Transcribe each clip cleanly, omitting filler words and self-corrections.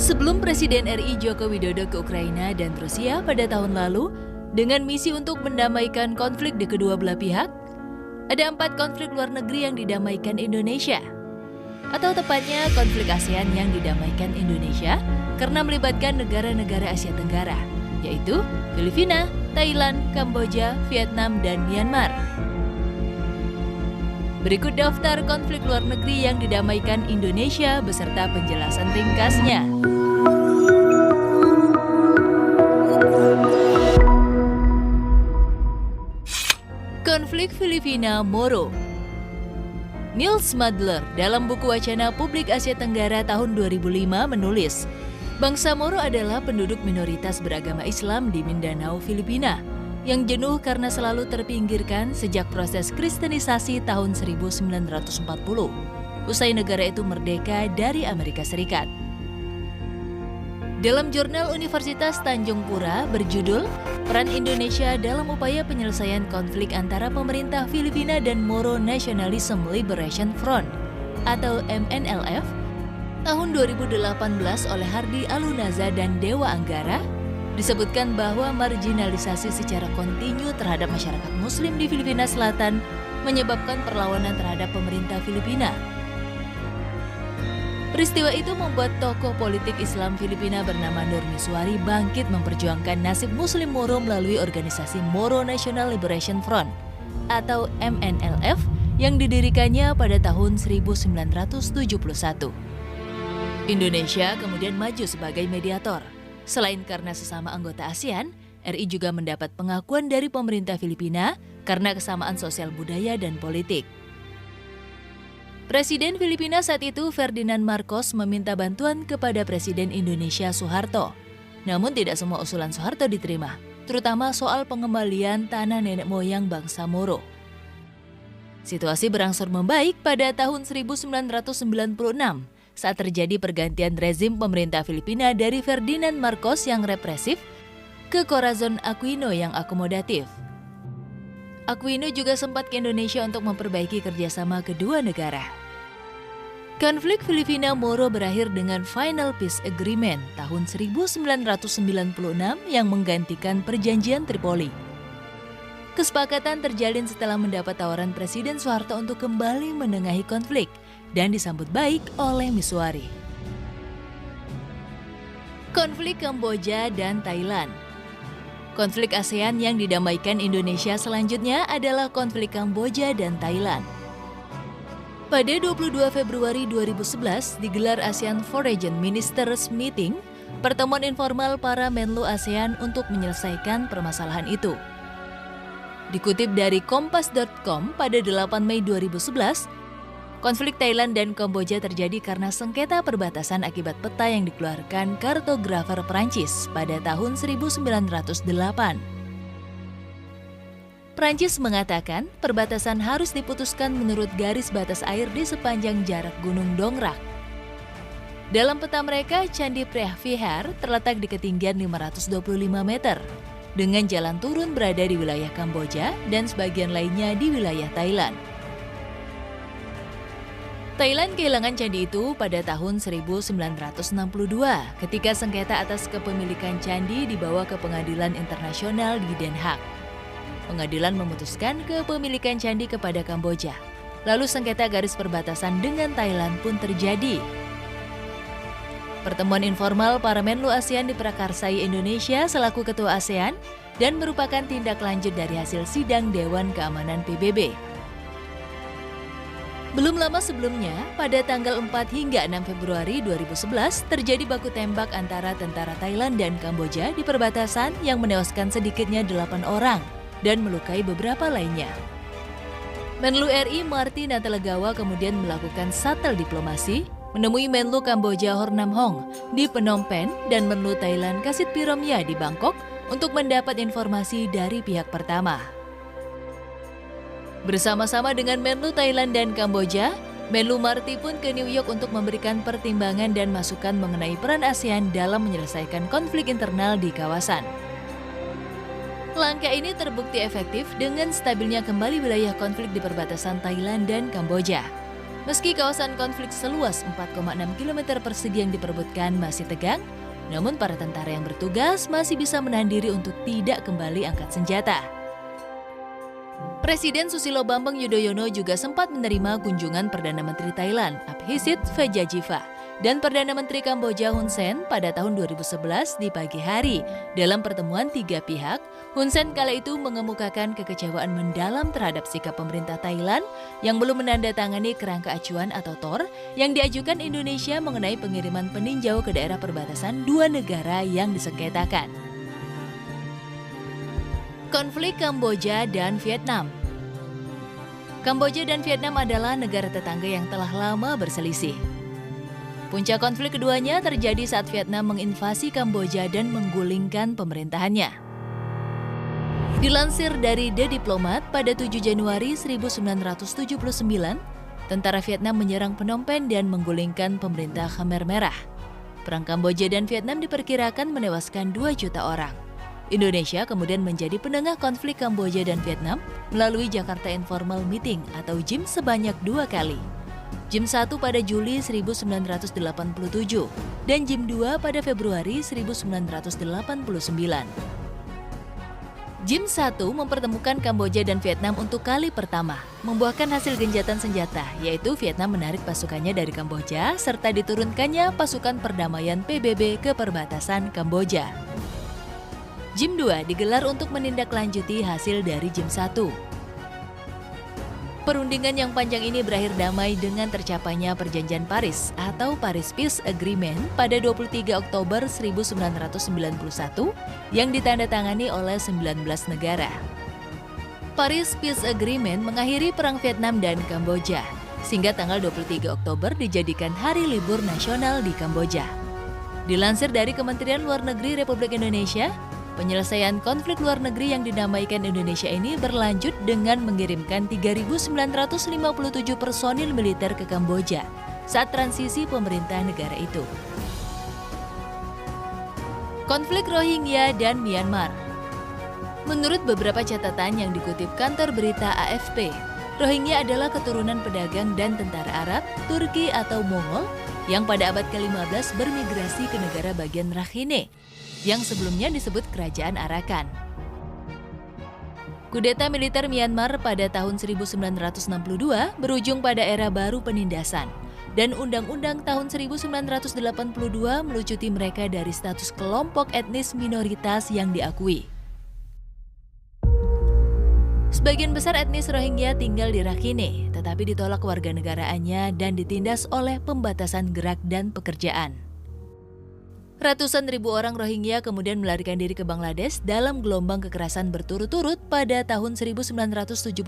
Sebelum Presiden RI Joko Widodo ke Ukraina dan Rusia pada tahun lalu dengan misi untuk mendamaikan konflik di kedua belah pihak, ada 4 konflik luar negeri yang didamaikan Indonesia. Atau tepatnya konflik ASEAN yang didamaikan Indonesia karena melibatkan negara-negara Asia Tenggara, yaitu Filipina, Thailand, Kamboja, Vietnam, dan Myanmar. Berikut daftar konflik luar negeri yang didamaikan Indonesia beserta penjelasan ringkasnya. Konflik Filipina-Moro. Niels Madler dalam buku Wacana Publik Asia Tenggara tahun 2005 menulis, bangsa Moro adalah penduduk minoritas beragama Islam di Mindanao, Filipina, yang jenuh karena selalu terpinggirkan sejak proses kristenisasi tahun 1940, usai negara itu merdeka dari Amerika Serikat. Dalam jurnal Universitas Tanjung Pura berjudul Peran Indonesia dalam Upaya Penyelesaian Konflik Antara Pemerintah Filipina dan Moro Nationalism Liberation Front atau MNLF tahun 2018 oleh Hardy Alunaza dan Dewa Anggara, disebutkan bahwa marginalisasi secara kontinu terhadap masyarakat Muslim di Filipina Selatan menyebabkan perlawanan terhadap pemerintah Filipina. Peristiwa itu membuat tokoh politik Islam Filipina bernama Nur Miswari bangkit memperjuangkan nasib Muslim Moro melalui organisasi Moro National Liberation Front atau MNLF yang didirikannya pada tahun 1971. Indonesia kemudian maju sebagai mediator. Selain karena sesama anggota ASEAN, RI juga mendapat pengakuan dari pemerintah Filipina karena kesamaan sosial budaya dan politik. Presiden Filipina saat itu Ferdinand Marcos meminta bantuan kepada Presiden Indonesia Soeharto. Namun tidak semua usulan Soeharto diterima, terutama soal pengembalian tanah nenek moyang bangsa Moro. Situasi berangsur membaik pada tahun 1996 saat terjadi pergantian rezim pemerintah Filipina dari Ferdinand Marcos yang represif ke Corazon Aquino yang akomodatif. Aquino juga sempat ke Indonesia untuk memperbaiki kerjasama kedua negara. Konflik Filipina-Moro berakhir dengan Final Peace Agreement tahun 1996 yang menggantikan Perjanjian Tripoli. Kesepakatan terjalin setelah mendapat tawaran Presiden Soeharto untuk kembali menengahi konflik dan disambut baik oleh Miswari. Konflik Kamboja dan Thailand. Konflik ASEAN yang didamaikan Indonesia selanjutnya adalah konflik Kamboja dan Thailand. Pada 22 Februari 2011 digelar ASEAN Foreign Ministers Meeting, pertemuan informal para Menlu ASEAN untuk menyelesaikan permasalahan itu. Dikutip dari Kompas.com pada 8 Mei 2011, konflik Thailand dan Kamboja terjadi karena sengketa perbatasan akibat peta yang dikeluarkan kartografer Prancis pada tahun 1908. Prancis mengatakan perbatasan harus diputuskan menurut garis batas air di sepanjang jarak Gunung Dongrak. Dalam peta mereka, Candi Preah Vihear terletak di ketinggian 525 meter, dengan jalan turun berada di wilayah Kamboja dan sebagian lainnya di wilayah Thailand. Thailand kehilangan candi itu pada tahun 1962 ketika sengketa atas kepemilikan candi dibawa ke Pengadilan Internasional di Den Haag. Pengadilan memutuskan kepemilikan candi kepada Kamboja. Lalu sengketa garis perbatasan dengan Thailand pun terjadi. Pertemuan informal para Menlu ASEAN diprakarsai Indonesia selaku Ketua ASEAN dan merupakan tindak lanjut dari hasil sidang Dewan Keamanan PBB. Belum lama sebelumnya, pada tanggal 4 hingga 6 Februari 2011, terjadi baku tembak antara tentara Thailand dan Kamboja di perbatasan yang menewaskan sedikitnya 8 orang dan melukai beberapa lainnya. Menlu RI Marty Natalegawa kemudian melakukan shuttle diplomasi, menemui Menlu Kamboja Hornam Hong di Phnom Penh dan Menlu Thailand Kasit Piromya di Bangkok untuk mendapat informasi dari pihak pertama. Bersama-sama dengan Menlu Thailand dan Kamboja, Menlu Marty pun ke New York untuk memberikan pertimbangan dan masukan mengenai peran ASEAN dalam menyelesaikan konflik internal di kawasan. Langkah ini terbukti efektif dengan stabilnya kembali wilayah konflik di perbatasan Thailand dan Kamboja. Meski kawasan konflik seluas 4,6 km persegi yang diperebutkan masih tegang, namun para tentara yang bertugas masih bisa menahan diri untuk tidak kembali angkat senjata. Presiden Susilo Bambang Yudhoyono juga sempat menerima kunjungan Perdana Menteri Thailand, Abhisit Vejajiva, dan Perdana Menteri Kamboja Hun Sen pada tahun 2011 di pagi hari. Dalam pertemuan tiga pihak, Hun Sen kala itu mengemukakan kekecewaan mendalam terhadap sikap pemerintah Thailand yang belum menandatangani kerangka acuan atau TOR yang diajukan Indonesia mengenai pengiriman peninjau ke daerah perbatasan dua negara yang disengketakan. Konflik Kamboja dan Vietnam. Kamboja dan Vietnam adalah negara tetangga yang telah lama berselisih. Puncak konflik keduanya terjadi saat Vietnam menginvasi Kamboja dan menggulingkan pemerintahannya. Dilansir dari The Diplomat pada 7 Januari 1979, tentara Vietnam menyerang Phnom Penh dan menggulingkan pemerintah Khmer Merah. Perang Kamboja dan Vietnam diperkirakan menewaskan 2 juta orang. Indonesia kemudian menjadi penengah konflik Kamboja dan Vietnam melalui Jakarta Informal Meeting atau JIM sebanyak 2 kali. JIM 1 pada Juli 1987 dan JIM 2 pada Februari 1989. JIM 1 mempertemukan Kamboja dan Vietnam untuk kali pertama, membuahkan hasil gencatan senjata, yaitu Vietnam menarik pasukannya dari Kamboja serta diturunkannya pasukan perdamaian PBB ke perbatasan Kamboja. JIM 2 digelar untuk menindaklanjuti hasil dari JIM 1. Perundingan yang panjang ini berakhir damai dengan tercapainya Perjanjian Paris atau Paris Peace Agreement pada 23 Oktober 1991 yang ditandatangani oleh 19 negara. Paris Peace Agreement mengakhiri Perang Vietnam dan Kamboja, sehingga tanggal 23 Oktober dijadikan hari libur nasional di Kamboja. Dilansir dari Kementerian Luar Negeri Republik Indonesia, penyelesaian konflik luar negeri yang dinamaikan Indonesia ini berlanjut dengan mengirimkan 3.957 personil militer ke Kamboja saat transisi pemerintah negara itu. Konflik Rohingya dan Myanmar. Menurut beberapa catatan yang dikutip kantor berita AFP, Rohingya adalah keturunan pedagang dan tentara Arab, Turki atau Mongol yang pada abad ke-15 bermigrasi ke negara bagian Rakhine, yang sebelumnya disebut Kerajaan Arakan. Kudeta militer Myanmar pada tahun 1962 berujung pada era baru penindasan, dan Undang-Undang tahun 1982 melucuti mereka dari status kelompok etnis minoritas yang diakui. Sebagian besar etnis Rohingya tinggal di Rakhine, tetapi ditolak warganegaraannya dan ditindas oleh pembatasan gerak dan pekerjaan. Ratusan ribu orang Rohingya kemudian melarikan diri ke Bangladesh dalam gelombang kekerasan berturut-turut pada tahun 1978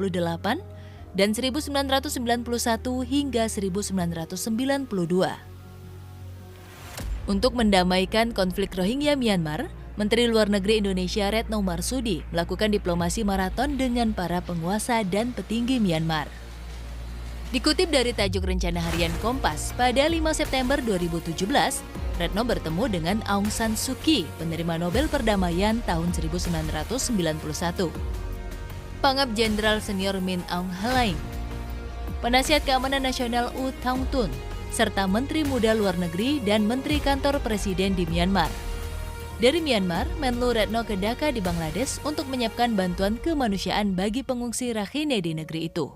dan 1991 hingga 1992. Untuk mendamaikan konflik Rohingya Myanmar, Menteri Luar Negeri Indonesia Retno Marsudi melakukan diplomasi maraton dengan para penguasa dan petinggi Myanmar. Dikutip dari tajuk rencana harian Kompas, pada 5 September 2017, Retno bertemu dengan Aung San Suu Kyi, penerima Nobel Perdamaian tahun 1991. Pangap Jenderal Senior Min Aung Hlaing, Penasihat Keamanan Nasional U Thong Tun, serta Menteri Muda Luar Negeri dan Menteri Kantor Presiden di Myanmar. Dari Myanmar, Menlu Retno ke Dhaka di Bangladesh untuk menyiapkan bantuan kemanusiaan bagi pengungsi Rakhine di negeri itu.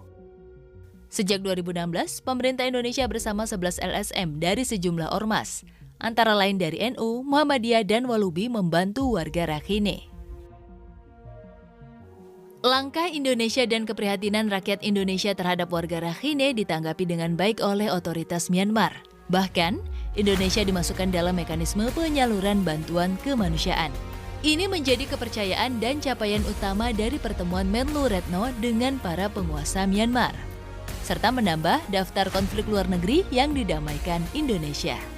Sejak 2016, pemerintah Indonesia bersama 11 LSM dari sejumlah ormas, antara lain dari NU, Muhammadiyah, dan Walubi membantu warga Rakhine. Langkah Indonesia dan keprihatinan rakyat Indonesia terhadap warga Rakhine ditanggapi dengan baik oleh otoritas Myanmar. Bahkan, Indonesia dimasukkan dalam mekanisme penyaluran bantuan kemanusiaan. Ini menjadi kepercayaan dan capaian utama dari pertemuan Menlu Retno dengan para penguasa Myanmar, serta menambah daftar konflik luar negeri yang didamaikan Indonesia.